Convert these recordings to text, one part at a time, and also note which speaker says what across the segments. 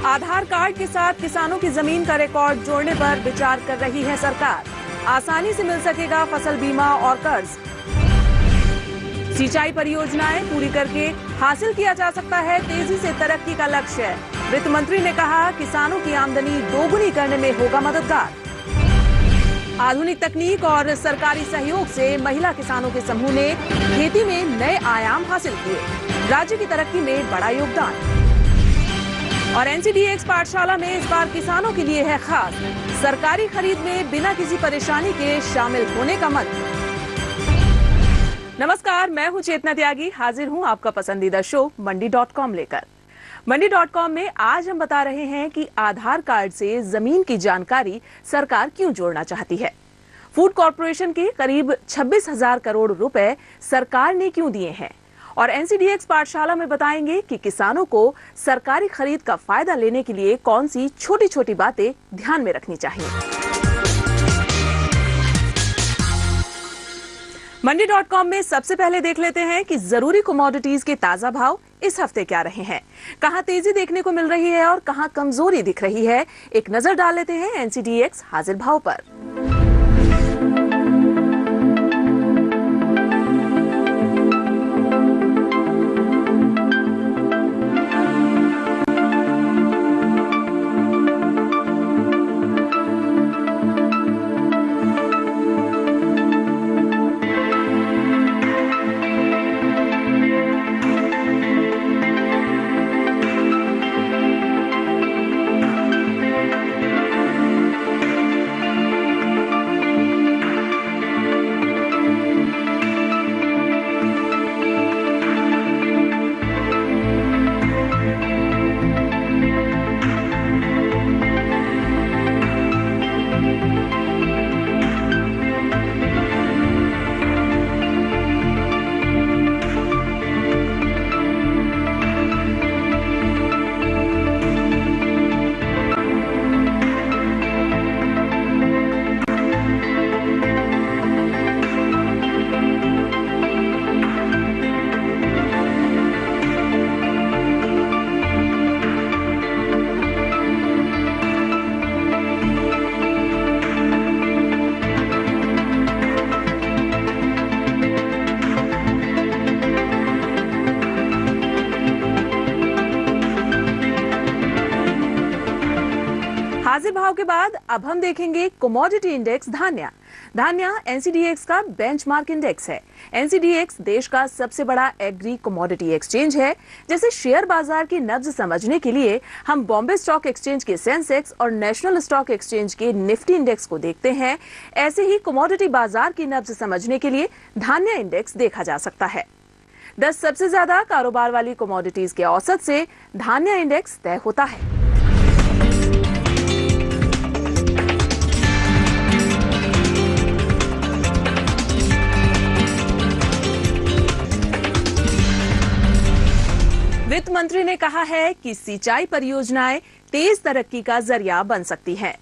Speaker 1: आधार card के साथ किसानों की जमीन का रिकॉर्ड जोड़ने पर विचार कर रही है सरकार। आसानी से मिल सकेगा फसल बीमा और कर्ज। सिंचाई परियोजनाएं पूरी करके हासिल किया जा सकता है तेजी से तरक्की का लक्ष्य। वित्त मंत्री ने कहा, किसानों की आमदनी दोगुनी करने में होगा मददगार। आधुनिक तकनीक और सरकारी सहयोग से महिला किसानों के समूह ने खेती में नए आयाम हासिल किए। राज्य की तरक्की में बड़ा योगदान। और एनसीडीएक्स पाठशाला में इस बार किसानों के लिए है खास, सरकारी खरीद में बिना किसी परेशानी के शामिल होने का मंत्र। नमस्कार, मैं हूं चेतना त्यागी, हाजिर हूं आपका पसंदीदा शो मंडी.com लेकर। मंडी.com में आज हम बता रहे हैं कि आधार कार्ड से जमीन की जानकारी सरकार क्यों जोड़ना चाहती है। फूड कॉर्पोरेशन के करीब 26,000 करोड़ रुपए सरकार ने क्यों दिए हैं, और एनसीडीएक्स पाठशाला में बताएंगे कि किसानों को सरकारी खरीद का फायदा लेने के लिए कौन सी छोटी छोटी बातें ध्यान में रखनी चाहिए। मंडी.com में सबसे पहले देख लेते हैं कि जरूरी कमोडिटीज के ताजा भाव इस हफ्ते क्या रहे हैं, कहां तेजी देखने को मिल रही है और कहां कमजोरी दिख रही है। एक नजर डाल लेते हैं एनसीडीएक्स हाजिर भाव पर। हाजिर भाव के बाद अब हम देखेंगे कमोडिटी इंडेक्स धान्या। धान्या एनसीडीएक्स का बेंचमार्क इंडेक्स है। एनसीडीएक्स देश का सबसे बड़ा एग्री कमोडिटी एक्सचेंज है। जैसे शेयर बाजार की नब्ज समझने के लिए हम बॉम्बे स्टॉक एक्सचेंज के सेंसेक्स और नेशनल स्टॉक एक्सचेंज के निफ्टी इंडेक्स को देखते हैं, ऐसे ही कमोडिटी बाजार की नब्ज समझने के लिए धान्या इंडेक्स देखा जा सकता है। 10 सबसे ज्यादा कारोबार वाली कमोडिटीज के औसत से धान्या इंडेक्स तय होता है। वित्त मंत्री ने कहा है कि सिंचाई परियोजनाएं तेज तरक्की का जरिया बन सकती हैं,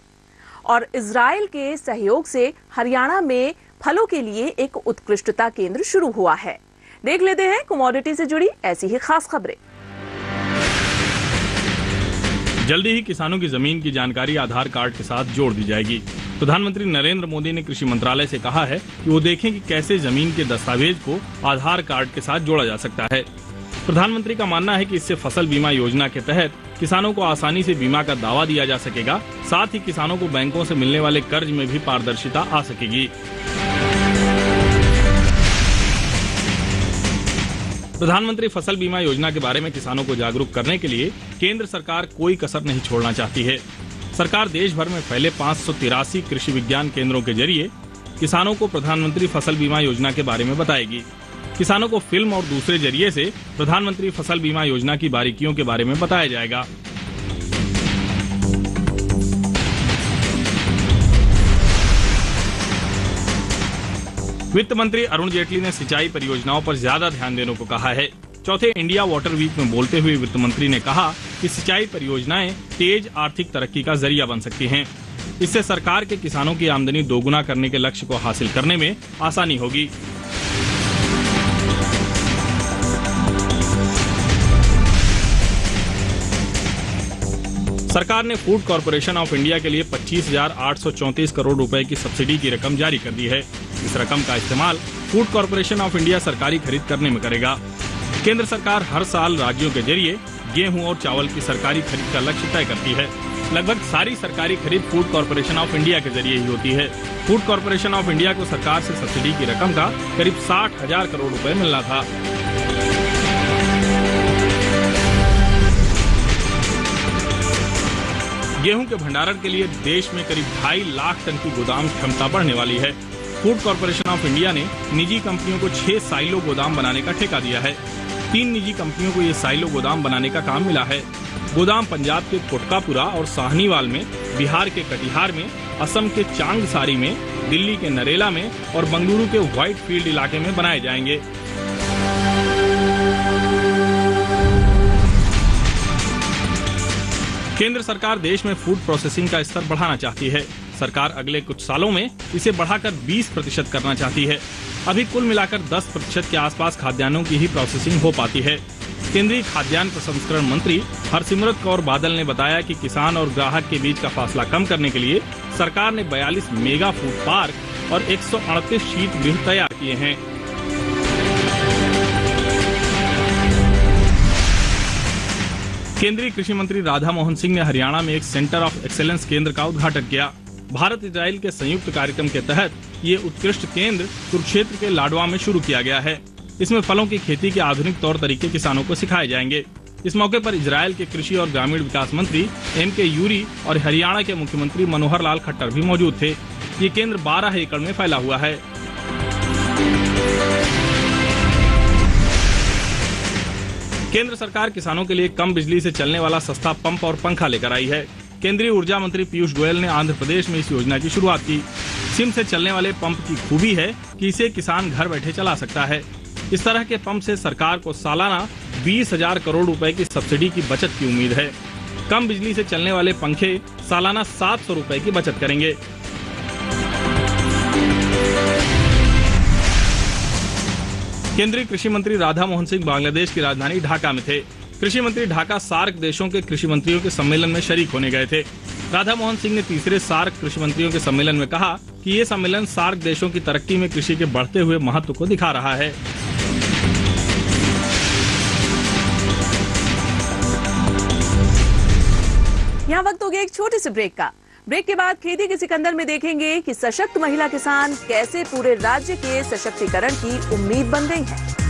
Speaker 1: और इजराइल के सहयोग से हरियाणा में फलों के लिए एक उत्कृष्टता केंद्र शुरू हुआ है। देख लेते हैं कमोडिटी से जुड़ी ऐसी ही खास खबरें।
Speaker 2: जल्दी ही किसानों की जमीन की जानकारी आधार कार्ड के साथ जोड़ दी जाएगी। प्रधानमंत्री नरेंद्र मोदी ने कृषि मंत्रालय से कहा है कि वो देखें कि कैसे जमीन के दस्तावेज को आधार कार्ड के साथ जोड़ा जा सकता है। प्रधानमंत्री का मानना है कि इससे फसल बीमा योजना के तहत किसानों को आसानी से बीमा का दावा दिया जा सकेगा। साथ ही किसानों को बैंकों से मिलने वाले कर्ज में भी पारदर्शिता आ सकेगी। प्रधानमंत्री फसल बीमा योजना के बारे में किसानों को जागरूक करने के लिए केंद्र सरकार कोई कसर नहीं छोड़ना चाहती है। सरकार देश भर में फैले 583 कृषि विज्ञान केंद्रों के जरिए किसानों को प्रधानमंत्री फसल बीमा योजना के बारे में बताएगी। किसानों को फिल्म और दूसरे जरिए से प्रधानमंत्री फसल बीमा योजना की बारीकियों के बारे में बताया जाएगा। वित्त मंत्री अरुण जेटली ने सिंचाई परियोजनाओं पर ज्यादा ध्यान देने को कहा है। चौथे इंडिया वाटर वीक में बोलते हुए वित्त मंत्री ने कहा कि सिंचाई परियोजनाएं तेज आर्थिक तरक्की का जरिया बन सकती हैं। इससे सरकार के किसानों की आमदनी दोगुना करने के लक्ष्य को हासिल करने में आसानी होगी। सरकार ने फूड कॉर्पोरेशन ऑफ इंडिया के लिए 25,834 करोड़ रुपए की सब्सिडी की रकम जारी कर दी है। इस रकम का इस्तेमाल फूड कॉर्पोरेशन ऑफ इंडिया सरकारी खरीद करने में करेगा। केंद्र सरकार हर साल राज्यों के जरिए गेहूं और चावल की सरकारी खरीद का लक्ष्य तय करती है। लगभग सारी सरकारी खरीद फूड कॉर्पोरेशन ऑफ इंडिया के जरिए ही होती है। फूड कॉर्पोरेशन ऑफ इंडिया को सरकार से सब्सिडी की रकम का करीब 60,000 करोड़ रुपए मिलना था। गेहूं के भंडारण के लिए देश में करीब 2.5 लाख टन की गोदाम क्षमता बढ़ने वाली है। फूड कॉर्पोरेशन ऑफ इंडिया ने निजी कंपनियों को 6 साइलो गोदाम बनाने का ठेका दिया है। 3 निजी कंपनियों को ये साइलो गोदाम बनाने का काम मिला है। गोदाम पंजाब के कोटकापुरा और साहनीवाल में, बिहार के कटिहार में, असम के चांगसारी में, दिल्ली के नरेला में और बेंगलुरु के व्हाइट फील्ड इलाके में बनाए जाएंगे। केंद्र सरकार देश में फूड प्रोसेसिंग का स्तर बढ़ाना चाहती है। सरकार अगले कुछ सालों में इसे बढ़ाकर 20% करना चाहती है। अभी कुल मिलाकर 10% के आसपास खाद्यान्नों की ही प्रोसेसिंग हो पाती है। केंद्रीय खाद्यान्न प्रसंस्करण मंत्री हरसिमरत कौर बादल ने बताया कि किसान और ग्राहक के बीच का फासला कम करने के लिए सरकार ने 42 मेगा फूड पार्क और 138 शीत गृह तैयार किए हैं। केंद्रीय कृषि मंत्री राधा मोहन सिंह ने हरियाणा में एक सेंटर ऑफ एक्सेलेंस केंद्र का उद्घाटन किया। भारत इजराइल के संयुक्त कार्यक्रम के तहत ये उत्कृष्ट केंद्र कुरुक्षेत्र के लाडवा में शुरू किया गया है। इसमें फलों की खेती के आधुनिक तौर तरीके किसानों को सिखाए जाएंगे। इस मौके पर इजराइल के कृषि और ग्रामीण विकास मंत्री M.K. यूरी और हरियाणा के मुख्यमंत्री मनोहर लाल खट्टर भी मौजूद थे। ये केंद्र 12 एकड़ में फैला हुआ है। केंद्र सरकार किसानों के लिए कम बिजली से चलने वाला सस्ता पंप और पंखा लेकर आई है। केंद्रीय ऊर्जा मंत्री पीयूष गोयल ने आंध्र प्रदेश में इस योजना की शुरुआत की। सिम से चलने वाले पंप की खूबी है कि इसे किसान घर बैठे चला सकता है। इस तरह के पंप से सरकार को सालाना 20,000 करोड़ रुपए की सब्सिडी की बचत की उम्मीद है। कम बिजली से चलने वाले पंखे सालाना 700 रुपए की बचत करेंगे। केंद्रीय कृषि मंत्री राधा मोहन सिंह बांग्लादेश की राजधानी ढाका में थे। कृषि मंत्री ढाका सार्क देशों के कृषि मंत्रियों के सम्मेलन में शरीक होने गए थे। राधा मोहन सिंह ने तीसरे सार्क कृषि मंत्रियों के सम्मेलन में कहा कि ये सम्मेलन सार्क देशों की तरक्की में कृषि के बढ़ते हुए महत्व को दिखा रहा है।
Speaker 1: यहाँ वक्त हो गया एक छोटे से ब्रेक का। ब्रेक के बाद खेती के सिकंदर में देखेंगे कि सशक्त महिला किसान कैसे पूरे राज्य के सशक्तिकरण की उम्मीद बन गई है।